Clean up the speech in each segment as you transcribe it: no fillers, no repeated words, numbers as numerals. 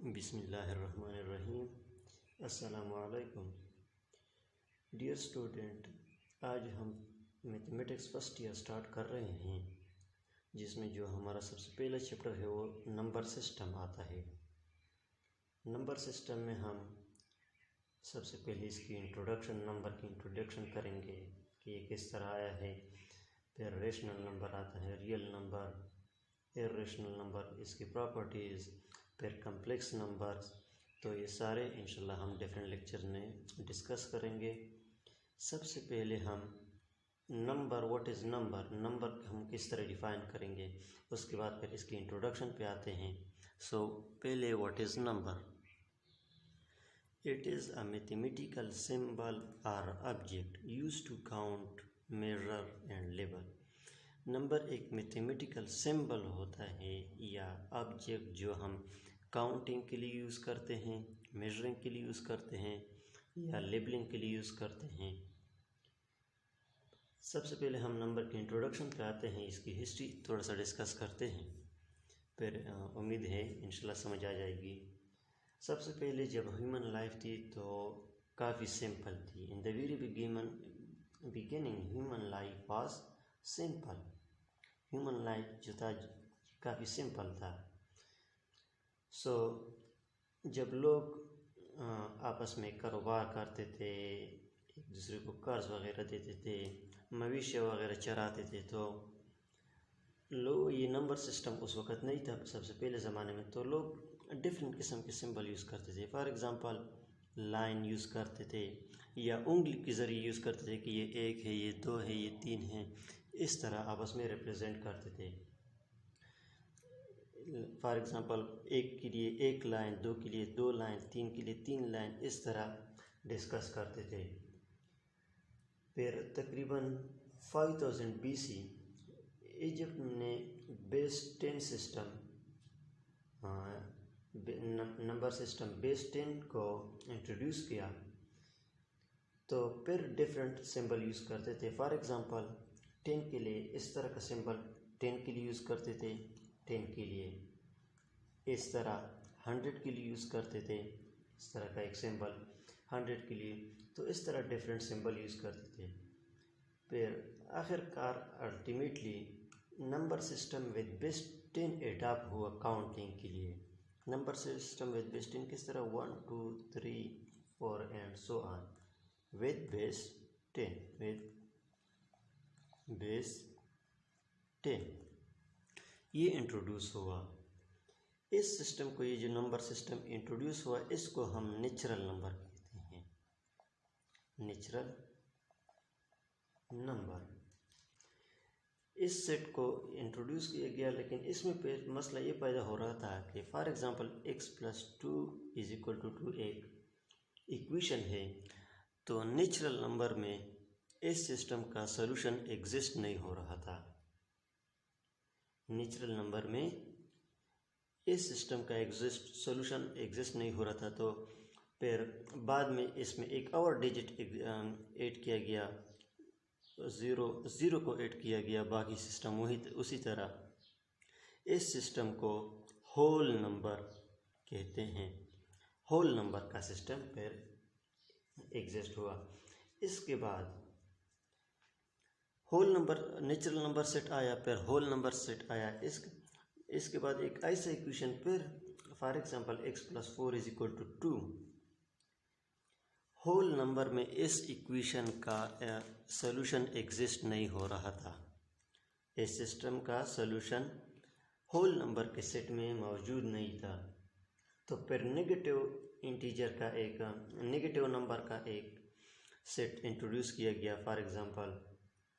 बिस्मिल्लाहिर्रहमानिर्रहीम। अस्सलामुअलैकुम dear student, आज हम मैथमेटिक्स फर्स्ट ईयर स्टार्ट कर रहे हैं, जिसमें जो हमारा सबसे पहला चैप्टर है वो नंबर सिस्टम आता है। नंबर सिस्टम में हम सबसे पहले इसकी इंट्रोडक्शन, नंबर की इंट्रोडक्शन करेंगे कि ये किस तरह आया है। फिर रेशनल नंबर आता है, रियल नंबर, इर्रेशनल नंबर, इसकी प्रॉपर्टीज़, फिर कम्प्लेक्स नंबर्स। तो ये सारे इंशाल्लाह हम डिफरेंट लेक्चर में डिस्कस करेंगे। सबसे पहले हम number, what is number, number हम किस तरह डिफ़ाइन करेंगे, उसके बाद फिर इसकी इंट्रोडक्शन पे आते हैं। सो पहले what is number. It is a mathematical symbol और object used to count, measure and label. Number एक मैथमेटिकल सिंबल होता है या ऑब्जेक्ट जो हम काउंटिंग के लिए यूज़ करते हैं, मेजरिंग के लिए यूज़ करते हैं या लेबलिंग के लिए यूज़ करते हैं। सबसे पहले हम नंबर के इंट्रोडक्शन पे आते हैं, इसकी हिस्ट्री थोड़ा सा डिस्कस करते हैं, फिर उम्मीद है इंशाल्लाह समझ आ जाएगी। सबसे पहले जब ह्यूमन लाइफ थी तो काफ़ी सिंपल थी। In the very beginning human life was simple. Human life जो था काफ़ी सिंपल था। सो जब लोग आपस में कारोबार करते थे, एक दूसरे को कर्ज वगैरह देते थे, मवेशी वगैरह चराते थे, तो लोग ये नंबर सिस्टम उस वक़्त नहीं था सबसे पहले ज़माने में, तो लोग डिफरेंट किस्म के सिंबल यूज़ करते थे। फॉर एग्ज़ाम्पल लाइन यूज़ करते थे या उंगली के ज़रिए यूज़ करते थे कि ये एक है, ये दो है, ये तीन है, इस तरह आपस में रिप्रेजेंट करते थे। फॉर एग्ज़ाम्पल एक के लिए एक लाइन, दो के लिए दो लाइन, तीन के लिए तीन लाइन, इस तरह डिस्कस करते थे। फिर तकरीबन 5000 BC इजिप्ट ने base 10 system, number system base 10 को इंट्रोड्यूस किया। तो फिर डिफरेंट सिंबल यूज़ करते थे। फॉर एग्ज़ाम्पल 10 के लिए इस तरह का सिंबल 10 के लिए यूज़ करते थे, 10 के लिए इस तरह, 100 के लिए यूज़ करते थे इस तरह का एक सिंबल 100 के लिए। तो इस तरह डिफरेंट सिंबल यूज़ करते थे। फिर आखिरकार ultimately number system with base 10 adopt हुआ काउंटिंग के लिए। नंबर सिस्टम विद बेस 10 किस तरह, 1 2 3 4 and so on, with base 10, with base 10 ये इंट्रोड्यूस हुआ। इस सिस्टम को, ये जो नंबर सिस्टम इंट्रोड्यूस हुआ, इसको हम नेचुरल नंबर कहते हैं, नेचुरल नंबर। इस सेट को इंट्रोड्यूस किया गया, लेकिन इसमें फिर मसला ये पैदा हो रहा था कि फॉर एग्ज़ाम्पल x + 2 = 2 एक इक्वेशन है, तो नेचुरल नंबर में इस सिस्टम का सॉल्यूशन एग्जिस्ट नहीं हो रहा था। नेचुरल नंबर में इस सिस्टम का सॉल्यूशन एग्जिस्ट नहीं हो रहा था। तो फिर बाद में इसमें एक और डिजिट ऐड किया गया, ज़ीरो को ऐड किया गया, बाकी सिस्टम उसी तरह। इस सिस्टम को होल नंबर कहते हैं। होल नंबर का सिस्टम फिर एग्जिस्ट हुआ। इसके बाद whole number, natural number set आया, फिर होल नंबर सेट आया। इसके बाद एक ऐसा इक्वेशन, फिर for example x + 4 = 2। Whole number में इस इक्वेशन का सॉल्यूशन एग्जिस्ट नहीं हो रहा था। इस सिस्टम का सॉल्यूशन होल नंबर के सेट में मौजूद नहीं था। तो फिर नेगेटिव नंबर का एक सेट इंट्रोड्यूस किया गया। For example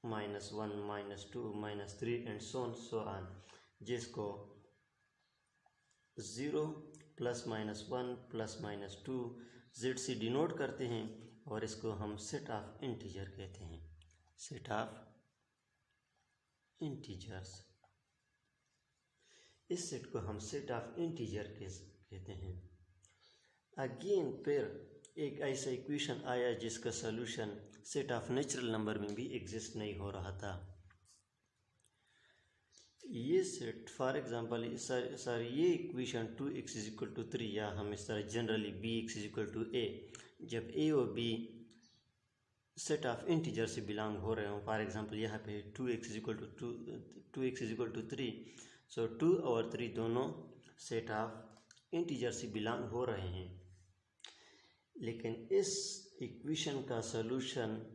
-1 -2 -3 and so on, जिसको 0 +-1 +-2 z से डिनोट करते हैं, और इसको हम सेट ऑफ इंटीजर कहते हैं, सेट ऑफ इंटीजर्स। इस सेट को हम सेट ऑफ इंटीजर कहते हैं। अगेन फिर एक ऐसा इक्वेशन आया जिसका solution set of natural number में भी एग्जिस्ट नहीं हो रहा था। ये सेट फॉर एग्जांपल सर ये equation 2x is equal to 3, या हम इस तरह generally bx is equal to a, जब a और b सेट ऑफ इंटीजर से बिलोंग हो रहे हों, फॉर एग्जांपल यहाँ पे 2x is equal to 2x is equal to 3, so 2 और 3 दोनों सेट ऑफ इंटीजर से बिलोंग हो रहे हैं। लेकिन इस इक्वेशन का सलूशन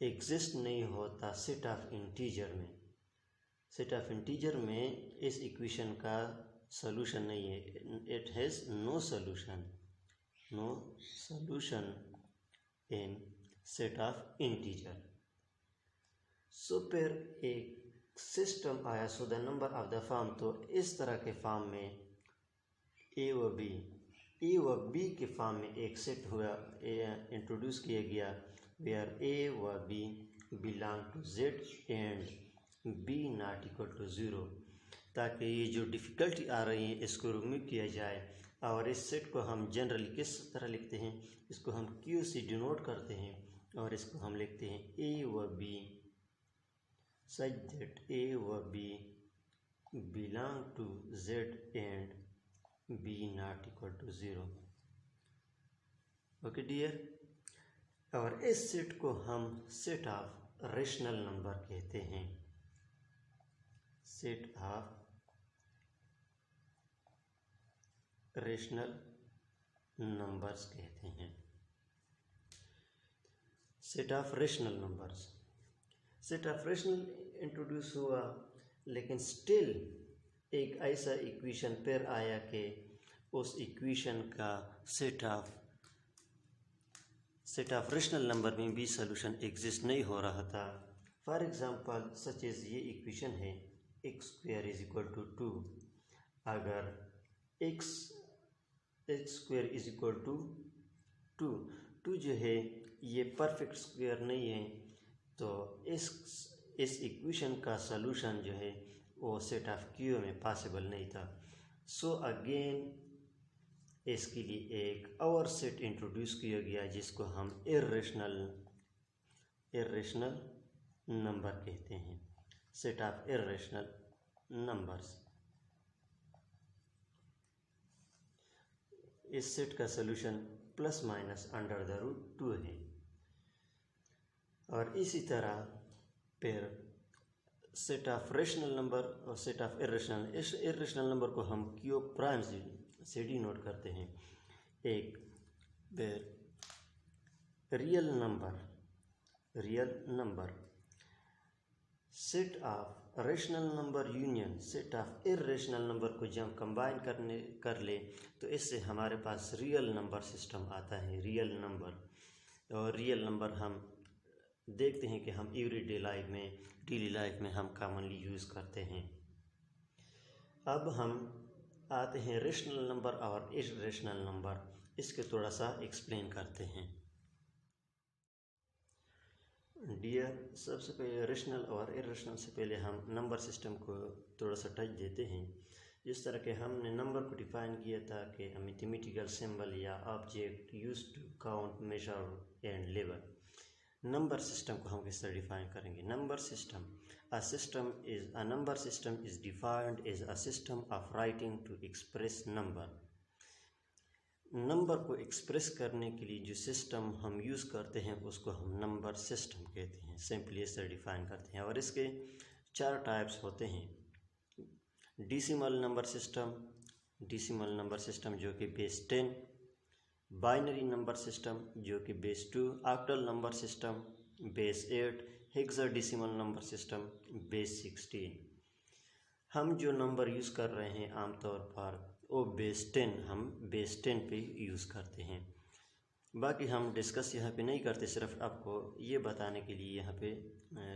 एग्जिस्ट नहीं होता सेट ऑफ इंटीजर में। सेट ऑफ इंटीजर में इस इक्वेशन का सलूशन नहीं है, it has no solution in set of integer. So फिर एक सिस्टम आया, so the number of the form, तो इस तरह के फॉर्म में ए व बी के फॉर्म में एक सेट हुआ, इंट्रोड्यूस किया गया, वेयर ए व b belong to Z and b not equal to 0, ताकि ये जो डिफ़िकल्टी आ रही है इसको रिमूव किया जाए। और इस सेट को हम जनरली किस तरह लिखते हैं, इसको हम क्यू से डिनोट करते हैं, और इसको हम लिखते हैं ए व बी सच दैट ए व b belong to Z and b not equal to 0। Okay dear, और इस सेट को हम सेट ऑफ रेशनल नंबर कहते हैं, सेट ऑफ रेशनल नंबर्स कहते हैं, set of rational numbers. Set of rational introduce हुआ, लेकिन स्टिल एक ऐसा इक्वेशन फिर आया कि उस इक्वेशन का सेट ऑफ रेशनल नंबर में भी सॉल्यूशन एग्जिस्ट नहीं हो रहा था। फॉर एग्जांपल सच एज ये इक्वेशन है x square is equal to 2, अगर x square is equal to 2 जो है ये परफेक्ट स्क्वायर नहीं है, तो इस इक्वेशन का सॉल्यूशन जो है वो सेट ऑफ क्यू में पॉसिबल नहीं था। सो अगेन इसके लिए एक और सेट इंट्रोड्यूस किया गया जिसको हम इर्रेशनल नंबर कहते हैं, सेट ऑफ इर्रेशनल नंबर्स। इस सेट का solution plus minus under the root 2 है। और इसी तरह फिर सेट ऑफ रेशनल नंबर और सेट ऑफ इर्रेशनल नंबर को हम क्यू प्राइम से डिनोट करते हैं। एक real number set of rational number union set of irrational number को जब कंबाइन कर ले तो इससे हमारे पास रियल नंबर सिस्टम आता है, रियल नंबर। और रियल नंबर हम देखते हैं कि हम एवरीडे डेली लाइफ में हम कॉमनली यूज़ करते हैं। अब हम आते हैं रेशनल नंबर और इर्रेशनल नंबर, इसके थोड़ा सा एक्सप्लेन करते हैं। डियर, सबसे पहले रेशनल और इर्रेशनल से पहले हम नंबर सिस्टम को थोड़ा सा टच देते हैं। जिस तरह के हमने नंबर को डिफाइन किया था कि मैथमेटिकल सिंबल या object used to count, measure and label. Number system को हम किस तरह डिफाइन करेंगे? Number system, a number system is defined as a system of writing to express number। Number को एक्सप्रेस करने के लिए जो सिस्टम हम यूज़ करते हैं उसको हम नंबर सिस्टम कहते हैं, सिंपली इस तरह डिफाइन करते हैं। और इसके 4 टाइप्स होते हैं। डेसिमल नंबर सिस्टम जो कि बेस 10, बाइनरी नंबर सिस्टम जो कि base 2, octal number system base 8, hexadecimal number system base 16। हम जो नंबर यूज़ कर रहे हैं आमतौर पर वो बेस 10 पे यूज़ करते हैं। बाकी हम डिस्कस यहाँ पे नहीं करते, सिर्फ आपको ये बताने के लिए यहाँ पे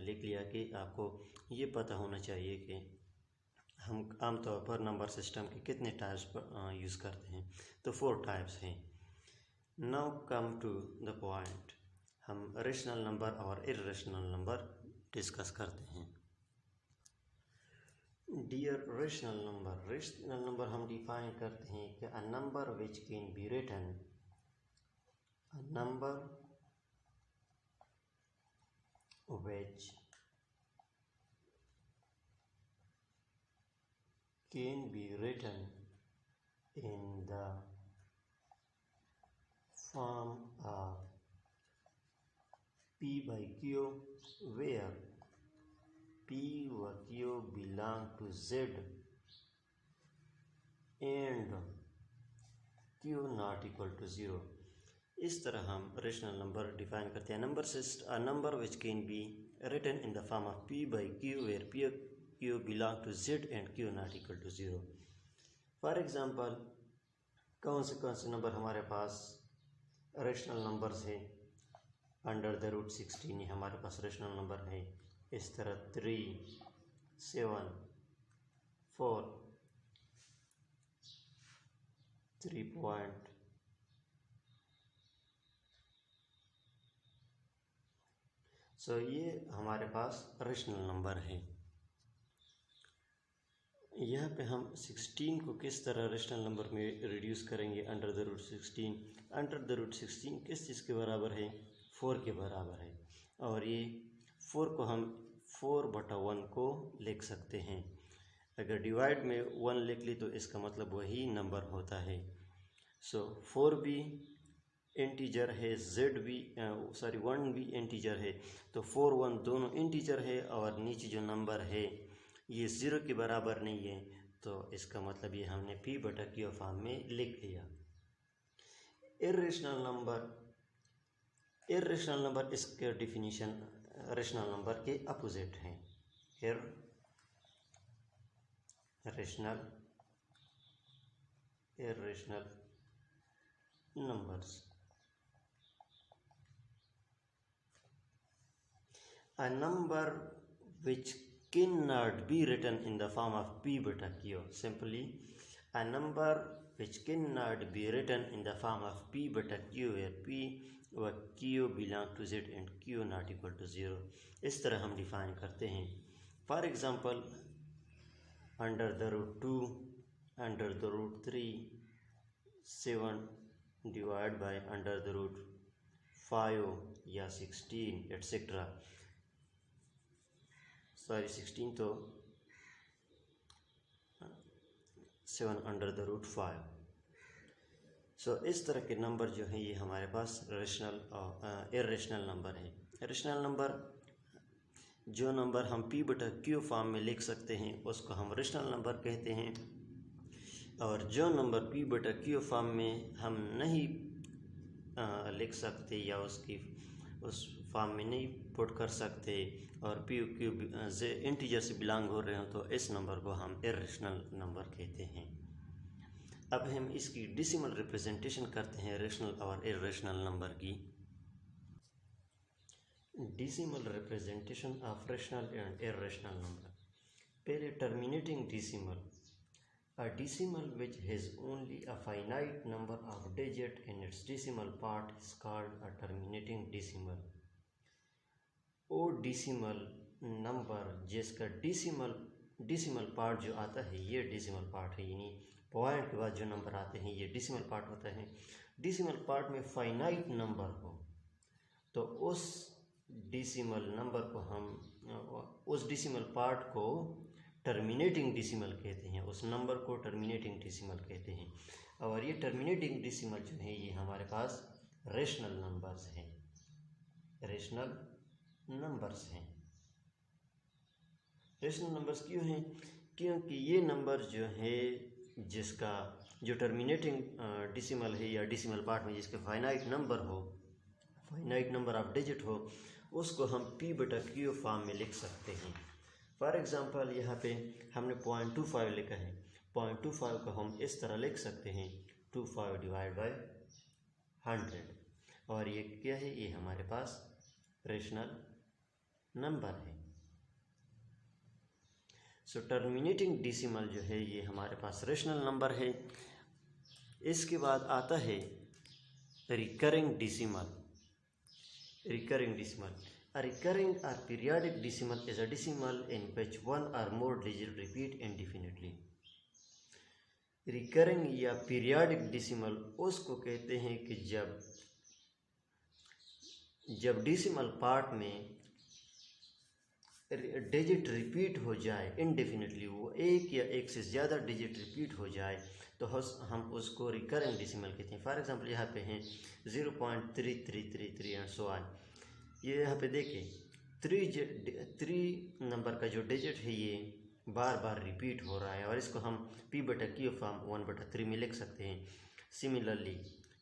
लिख लिया कि आपको ये पता होना चाहिए कि हम आमतौर पर नंबर सिस्टम के कितने टाइप्स पर यूज़ करते हैं। तो 4 टाइप्स हैं। Now come to the point, हम रेशनल नंबर और इर्रेशनल नंबर डिस्कस करते हैं। डियर, रेशनल नंबर हम डिफाइन करते हैं कि a number which can be written, a number which can be written in the form of P by Q, where P व Q belong to Z and Q not equal to 0। इस तरह हम rational number define करते हैं। Number which can be written in the form of P by Q where P Q belong to Z and Q not equal to 0। For example कौन से number हमारे पास rational numbers हैं? Under the root 16 हमारे पास rational number है। इस तरह 3, 7, 4, 3 सो ये हमारे पास रेशनल नंबर है। यहाँ पे हम 16 को किस तरह रेशनल नंबर में रिड्यूस करेंगे? Under the root 16। Under the root 16 किस चीज़ के बराबर है? 4 के बराबर है। और ये 4 को हम 4/1 को लिख सकते हैं। अगर डिवाइड में 1 लिख ली तो इसका मतलब वही नंबर होता है। सो 4 भी इंटीजर है, Z 1 भी इंटीजर है, तो 4, 1 दोनों इंटीजर है और नीचे जो नंबर है ये 0 के बराबर नहीं है, तो इसका मतलब ये हमने P/Q फॉर्म में लिख लिया। इर्रेशनल नंबर इसके डिफिनीशन रेशनल नंबर के अपोजिट हैं। irrational numbers। A number which cannot be written in the form of P/Q। Simply, a number which cannot be written in the form of P/Q where P व Q belong to Z and Q not equal to 0। इस तरह हम define करते हैं। For example under the root 2, under the root 3, 7 divide by under the root 5 या 16 etcetera. 16 तो 7 under the root 5। सो इस तरह के नंबर जो हैं ये हमारे पास रेशनल और इर्रेशनल नंबर है। रेशनल नंबर जो नंबर हम P/Q फॉर्म में लिख सकते हैं उसको हम रेशनल नंबर कहते हैं, और जो नंबर P/Q फॉर्म में हम नहीं लिख सकते या उस फॉर्म में नहीं पुट कर सकते और P/Q इंटीजर से बिलोंग हो रहे हो तो इस नंबर को हम इर्रेशनल नंबर कहते हैं। अब हम इसकी डेसिमल रिप्रेजेंटेशन करते हैं रेशनल और इर्रेशनल नंबर की। Decimal representation of rational and irrational number. पहले terminating decimal. A decimal which has only a finite number of digits in its decimal part is called a terminating decimal। वो decimal number जिसका decimal part जो आता है ये decimal part है, यानी point के बाद जो नंबर आते हैं ये डेसिमल पार्ट होता है। डेसिमल पार्ट में फाइनाइट नंबर हो तो उस डेसिमल नंबर को हम उस डेसिमल पार्ट को टर्मिनेटिंग डेसिमल कहते हैं, उस नंबर को टर्मिनेटिंग डेसिमल कहते हैं। और ये टर्मिनेटिंग डेसिमल जो है ये हमारे पास रेशनल नंबर्स हैं। रेशनल नंबर्स क्यों हैं? क्योंकि ये नंबर जो है जिसका जो टर्मिनेटिंग डेसिमल है या डेसिमल पार्ट में जिसके फाइनाइट नंबर ऑफ डिजिट हो उसको हम P/Q फॉर्म में लिख सकते हैं। फॉर एग्जांपल यहाँ पे हमने 0.25 लिखा है। 0.25 को हम इस तरह लिख सकते हैं 25 डिवाइड बाय 100। और ये क्या है? ये हमारे पास रेशनल नंबर है। सो टर्मिनेटिंग डेसिमल जो है ये हमारे पास रेशनल नंबर है। इसके बाद आता है recurring decimal. A recurring or periodic decimal is a decimal in which one or more digits repeat indefinitely। Recurring या पीरियाडिक डेसिमल उसको कहते हैं कि जब डेसिमल पार्ट में डिजिट रिपीट हो जाए इनडेफिनेटली, वो एक या एक से ज़्यादा डिजिट रिपीट हो जाए तो हम उसको रिकरिंग डेसिमल कहते हैं। फॉर एग्जांपल यहाँ पे हैं 0.3333 एंड सो ऑन। ये यहाँ पे देखिए 3 नंबर का जो डिजिट है ये बार बार रिपीट हो रहा है और इसको हम p/q फॉर्म 1/3 में लिख सकते हैं। सिमिलरली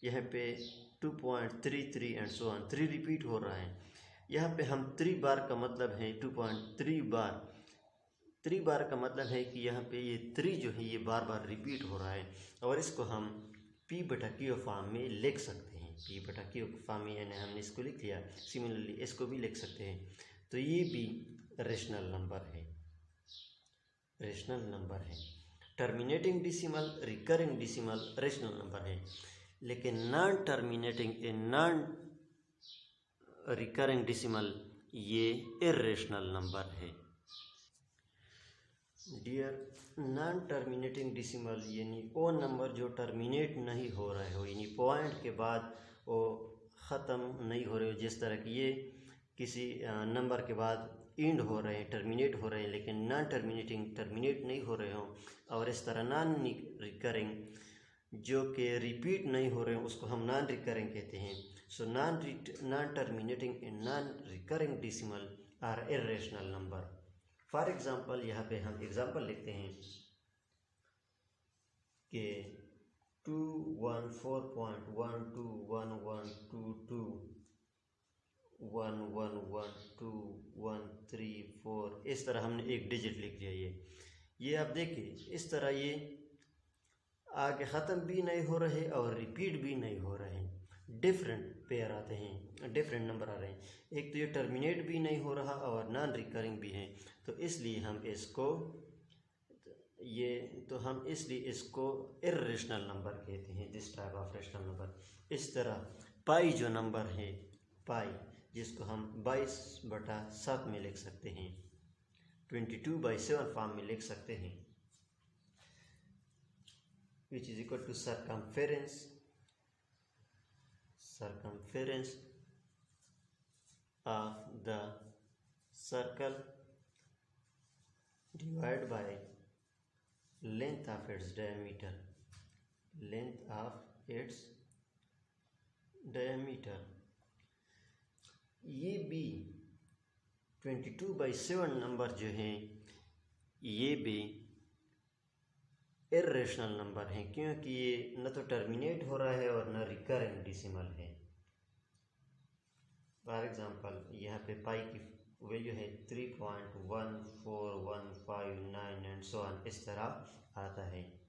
यहाँ पे 2.33 एंड सो ऑन 3 रिपीट हो रहा है। यहाँ पे हम 3 बार का मतलब है 2.3 बार। 3 बार का मतलब है कि यहाँ पे ये 3 जो है ये बार बार रिपीट हो रहा है और इसको हम p/q फॉर्म में लिख सकते हैं। p/q फॉर्म में यानी हमने इसको लिख लिया। सिमिलरली इसको भी लिख सकते हैं। तो ये भी रेशनल नंबर है, रेशनल नंबर है। Terminating decimal, recurring decimal rational number है, लेकिन non terminating a non recurring decimal ये इर्रेशनल नंबर है। डियर, नॉन टर्मिनेटिंग डेसिमल यानी वो नंबर जो टर्मिनेट नहीं हो रहे हो, यानी पॉइंट के बाद वो ख़त्म नहीं हो रहे हो। जिस तरह की ये किसी नंबर के बाद एंड हो रहे हैं, टर्मिनेट हो रहे हैं, लेकिन नॉन टर्मिनेटिंग टर्मिनेट नहीं हो रहे हो। और इस तरह नॉन रिकरिंग जो कि रिपीट नहीं हो रहे हैं उसको हम नॉन रिकरिंग कहते हैं। So non terminating and non recurring decimal are irrational number. For example यहाँ पे हम एग्ज़ाम्पल लिखते हैं कि 214.121122 1112134 इस तरह हमने एक डिजिट लिख दिया। ये आप देखिए इस तरह ये आगे ख़त्म भी नहीं हो रहे और रिपीट भी नहीं हो रहे हैं। डिफरेंट पेयर आते हैं, डिफरेंट नंबर आ रहे हैं। एक तो ये टर्मिनेट भी नहीं हो रहा और नॉन रिकरिंग भी है, तो इसलिए हम इसको इर्रेशनल नंबर कहते हैं। This type of rational number. इस तरह पाई जो नंबर है, पाई जिसको हम 22/7 में लिख सकते हैं, 22/7 फॉर्म में लिख सकते हैं, which is equal to circumference of the circle divided by length of its diameter, ये भी 22/7 नंबर जो है ये भी इर्रेशनल नंबर है, क्योंकि ये न तो टर्मिनेट हो रहा है और न रिकरिंग डेसिमल है। फॉर एग्जांपल यहाँ पे पाई की वैल्यू है 3.14159 एंड सो ऑन, इस तरह आता है।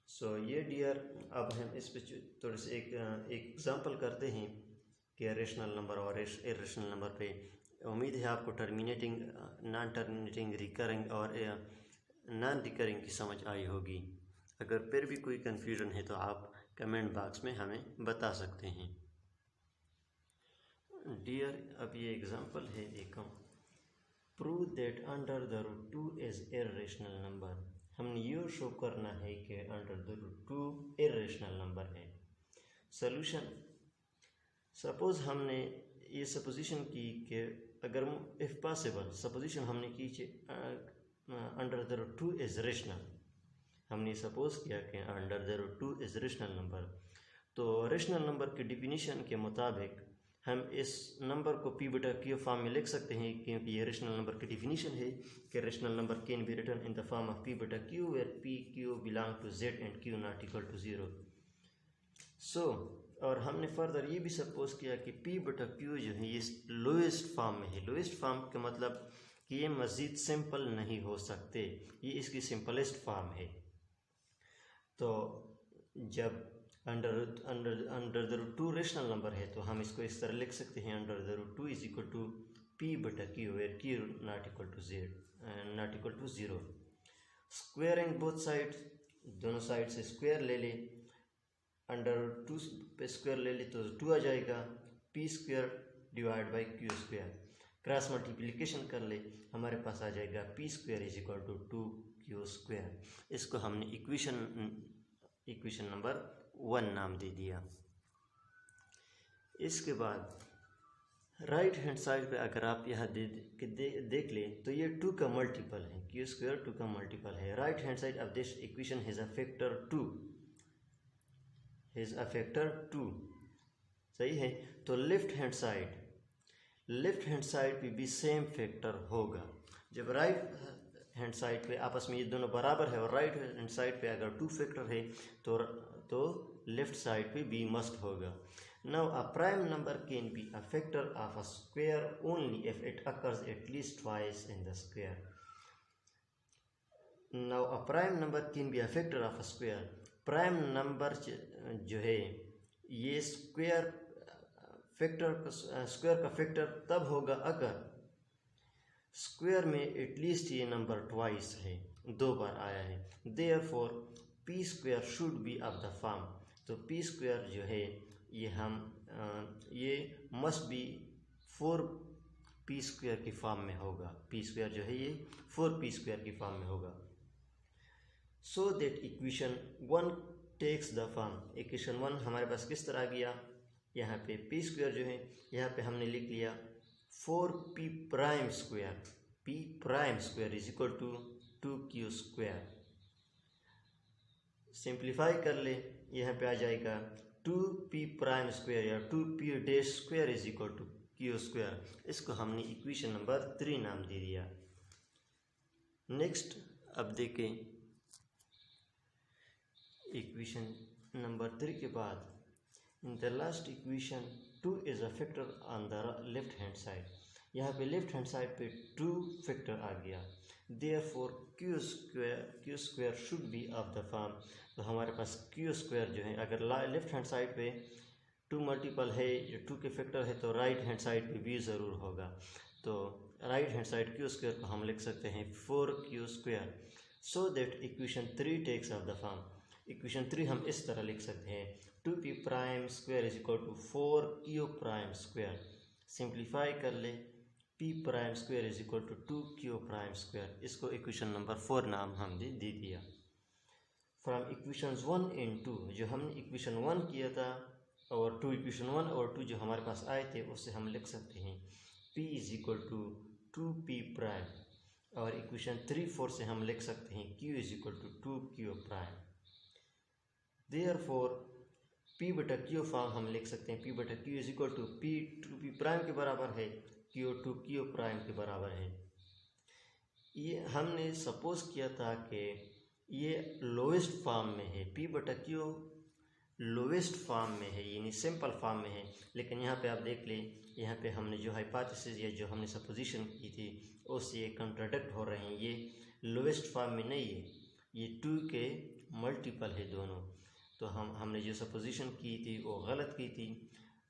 सो ये डियर, अब हम इस पे थोड़े से एक एग्जांपल करते हैं कि रेशनल नंबर और इर्रेशनल नंबर पे। उम्मीद है आपको टर्मिनेटिंग, नॉन टर्मिनेटिंग, रिकरिंग और नॉन रिकरिंग की समझ आई होगी। अगर फिर भी कोई कन्फ्यूजन है तो आप कमेंट बॉक्स में हमें बता सकते हैं। डियर, अब ये एग्जांपल है, देखो, prove that under the root 2 is irrational number. हमने ये शो करना है कि under the root 2 irrational number है। सॉल्यूशन, सपोज हमने ये सपोजिशन की कि अगर इफ़ पॉसिबल सपोजिशन हमने की under the root 2 is rational. हमने सपोज किया कि under the root 2 is rational number. तो रेशनल नंबर की डिफिनीशन के मुताबिक हम इस नंबर को p/q फॉर्म में लिख सकते हैं, क्योंकि ये रेशनल नंबर की डिफिनीशन है कि rational number can be written in the form of p/q where p/q belong to z and q not equal to 0। So और हमने फर्दर ये भी सपोज किया कि p/q जो है ये लोएस्ट फॉर्म में है। लोएस्ट फॉर्म का मतलब कि ये मज़ीद सिंपल नहीं हो सकते, ये इसकी सिंपलेस्ट फॉर्म है। तो जब under the root 2 rational number है तो हम इसको इस तरह लिख सकते हैं, under the root 2 is equal to p/q where q not equal to 0। Squaring both side, दोनों साइड से स्क्वायर ले ले, अंडर 2 पे स्क्वायर ले ले तो 2 आ जाएगा, p² divide by q²। Cross multiplication कर ले, हमारे पास आ जाएगा p² is equal to 2q²। इसको हमने इक्वेशन नंबर 1 नाम दे दिया। इसके बाद राइट हैंड साइड पे अगर आप यहाँ देख लें तो ये 2 का मल्टीपल है, क्यू स्क्वायर 2 का मल्टीपल है। Right hand side of this equation has a factor 2, has a factor 2, सही है। तो लेफ्ट हैंड साइड पे भी सेम फैक्टर होगा। जब राइट हैंड साइड पे आपस में ये दोनों बराबर है और राइट हैंड साइड पे अगर 2 फैक्टर है तो लेफ्ट साइड पे भी मस्ट होगा। Now a prime number can be a factor of a square only if it occurs at least twice in the square. Now a prime number can be a factor of a square. Prime number जो है ये square का factor तब होगा अगर square में at least ये number twice है, 2 बार आया है। Therefore p square should be of the form, तो p square जो है ये मस्ट बी 4p स्क्वायर की फॉर्म में होगा। p स्क्वायर जो है ये 4p स्क्वायर की फॉर्म में होगा। So that equation 1 takes the form. Equation 1 हमारे पास किस तरह गया, यहाँ पे p स्क्वायर जो है यहाँ पे हमने लिख लिया 4p prime square, p prime square is equal to 2q square. Simplify कर ले, यहाँ पे आ जाएगा 2p प्राइम स्क्वायर या 2p dash square is equal to q square. इसको हमने इक्वेशन नंबर 3 नाम दे दिया। नेक्स्ट अब देखें इक्वेशन नंबर 3 के बाद in the last equation 2 is a factor on the left hand side. यहाँ पे लेफ्ट हैंड साइड पे 2 फैक्टर आ गया। Therefore q square should be of the form. तो हमारे पास q स्क्वायर जो है अगर लेफ्ट हैंड साइड पे 2 मल्टीपल है या 2 के फैक्टर है तो राइट हैंड साइड पे भी ज़रूर होगा। तो right hand side q square को हम लिख सकते हैं 4q square. So that equation 3 takes of the form. Equation 3 हम इस तरह लिख सकते हैं 2p prime square is equal to 4q prime square. Simplify कर ले, p prime square is equal to 2q prime square. इसको इक्वेशन नंबर 4 नाम हमने दे दिया। फ्रॉम इक्वेशन 1 एंड 2 जो हमने इक्वेशन 1 किया था और 2 इक्वेशन 1 और 2 जो हमारे पास आए थे उससे हम लिख सकते हैं p is equal to 2p prime और इक्वेशन 3-4 से हम लिख सकते हैं q is equal to 2q prime. Therefore p बटा q फॉर्म हम लिख सकते हैं p बटा q is equal to p 2p prime के बराबर है, q 2q प्राइम के बराबर है। ये हमने सपोज किया था कि ये लोएस्ट फॉर्म में है, p बटा q लोएस्ट फॉर्म में है यानी सिंपल फॉर्म में है। लेकिन यहाँ पे आप देख लें, यहाँ पे हमने जो हाइपोथेसिस या जो हमने सपोजिशन की थी उससे ये कंट्राडिक्ट हो रहे हैं। ये लोएस्ट फॉर्म में नहीं है, ये 2 के मल्टीपल है दोनों। तो हमने जो सपोजिशन की थी वो गलत की थी।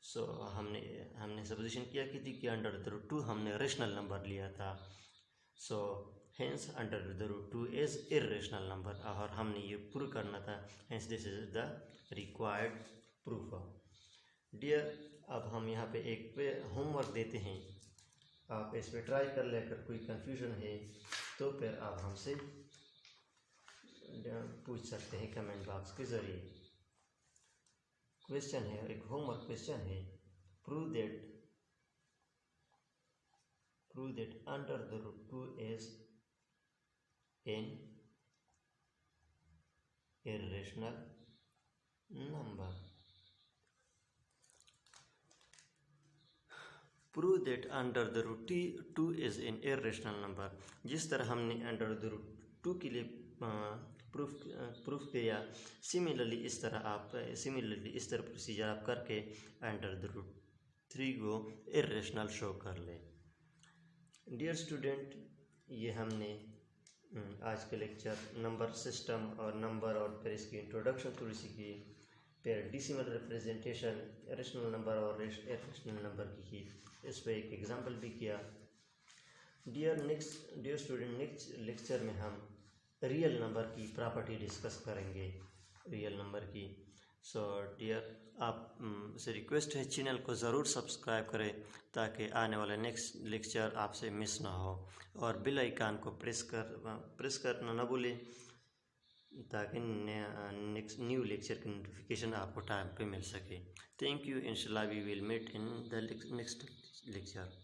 सो हमने सपोजिशन किया की थी कि अंडर द रूट 2 हमने रेशनल नंबर लिया था। So hence under the root 2 is irrational number और हमने ये प्रूव करना था। Hence this is the required proof. Dear, अब हम यहाँ पे एक होमवर्क देते हैं, आप इस पर ट्राई कर ले। अगर कोई कन्फ्यूजन है तो फिर आप हमसे पूछ सकते हैं कमेंट बॉक्स के ज़रिए। क्वेश्चन है, एक होमवर्क क्वेश्चन है, prove that under the root 2 is an irrational number. Prove that under the root 2 is an irrational number. जिस तरह हमने अंडर द रूट 2 के लिए प्रूफ किया, सिमिलरली इस तरह प्रोसीजर आप करके अंडर द रूट 3 को इरेशनल शो कर ले। डियर स्टूडेंट, ये हमने आज के लेक्चर नंबर सिस्टम और नंबर और फिर इसकी इंट्रोडक्शन थोड़ी सी की, फिर डेसिमल रिप्रेजेंटेशन, रेशनल नंबर और इरेशनल नंबर की इस पर एक एग्जांपल भी किया। डियर स्टूडेंट, नेक्स्ट लेक्चर में हम रियल नंबर की प्रॉपर्टी डिस्कस करेंगे, रियल नंबर की। सो डियर, आप से रिक्वेस्ट है चैनल को ज़रूर सब्सक्राइब करें ताकि आने वाले नेक्स्ट लेक्चर आपसे मिस ना हो, और बेल आइकन को प्रेस करना ना भूलें ताकि नेक्स्ट न्यू लेक्चर की नोटिफिकेशन आपको टाइम पे मिल सके। Thank you. इंशाल्लाह we will meet in the next lecture.